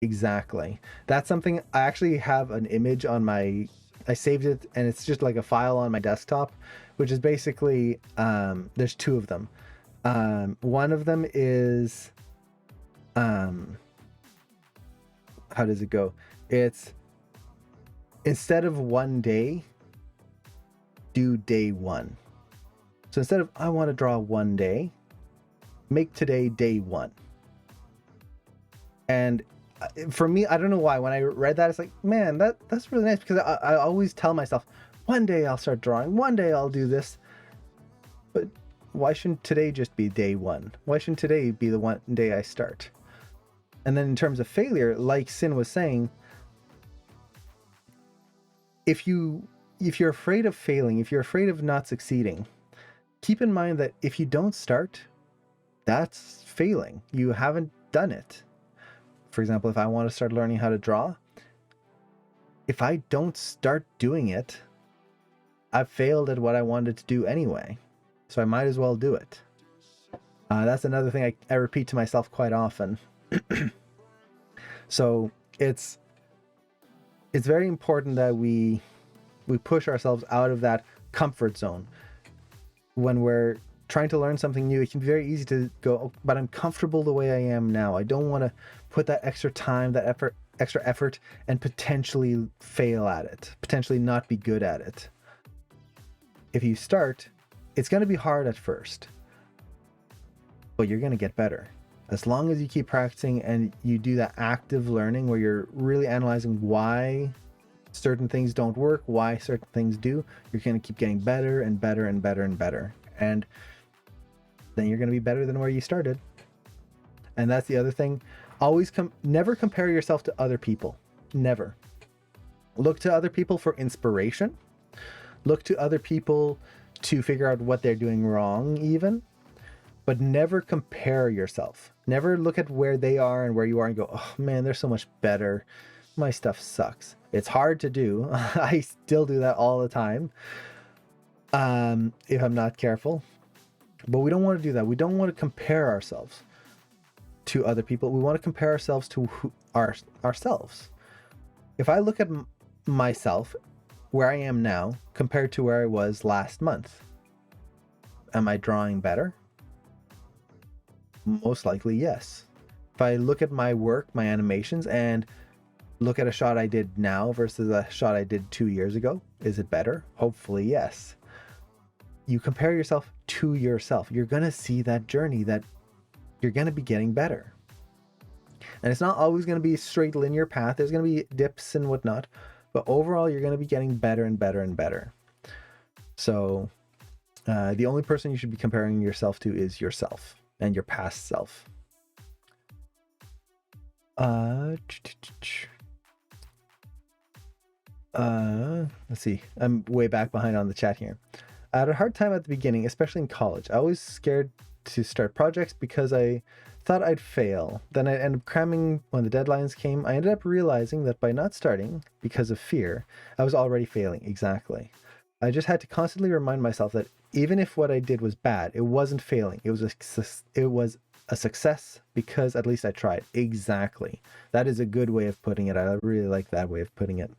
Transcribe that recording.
Exactly. That's something I actually have an image on my, I saved it and it's just like a file on my desktop, which is basically there's two of them. One of them is um how does it go? It's instead of one day, do day one. So instead of I want to draw one day, make today day one. And for me, I don't know why. When I read that, it's like, man, that's really nice because I always tell myself, one day I'll start drawing, one day I'll do this. But why shouldn't today just be day one? Why shouldn't today be the one day I start? And then in terms of failure, like Sin was saying, if you if you're afraid of failing, if you're afraid of not succeeding, keep in mind that if you don't start, that's failing. You haven't done it. For example, if I want to start learning how to draw, if I don't start doing it, I've failed at what I wanted to do anyway. So I might as well do it. That's another thing I repeat to myself quite often. So it's very important that we push ourselves out of that comfort zone. When we're trying to learn something new, it can be very easy to go, "Oh, but I'm comfortable the way I am now. I don't want to put that extra time, that extra effort, and potentially fail at it, potentially not be good at it." If you start, it's going to be hard at first, but you're going to get better. As long as you keep practicing and you do that active learning where you're really analyzing why certain things don't work, why certain things do, you're going to keep getting better and better and better and better. And then you're going to be better than where you started. And that's the other thing. Always never compare yourself to other people. Never. Look to other people for inspiration. Look to other people to figure out what they're doing wrong, even. But never compare yourself. Never look at where they are and where you are and go, oh man, they're so much better. My stuff sucks. It's hard to do. I still do that all the time. If I'm not careful. But we don't want to do that. We don't want to compare ourselves to other people. We want to compare ourselves to ourselves. If I look at myself, where I am now, compared to where I was last month, am I drawing better? Most likely, yes. If I look at my work, my animations, and look at a shot I did now versus a shot I did 2 years ago, is it better? Hopefully, yes. You compare yourself to yourself. You're going to see that journey, that you're going to be getting better. And it's not always going to be a straight linear path. There's going to be dips and whatnot. But overall, you're going to be getting better and better and better. So the only person you should be comparing yourself to is yourself and your past self. Let's see. I'm way back behind on the chat here. I had a hard time at the beginning, especially in college. I was scared to start projects because I thought I'd fail. Then I ended up cramming when the deadlines came. I ended up realizing that by not starting because of fear, I was already failing. Exactly. I just had to constantly remind myself that even if what I did was bad, it wasn't failing. It was a success because at least I tried. Exactly. That is a good way of putting it. I really like that way of putting it.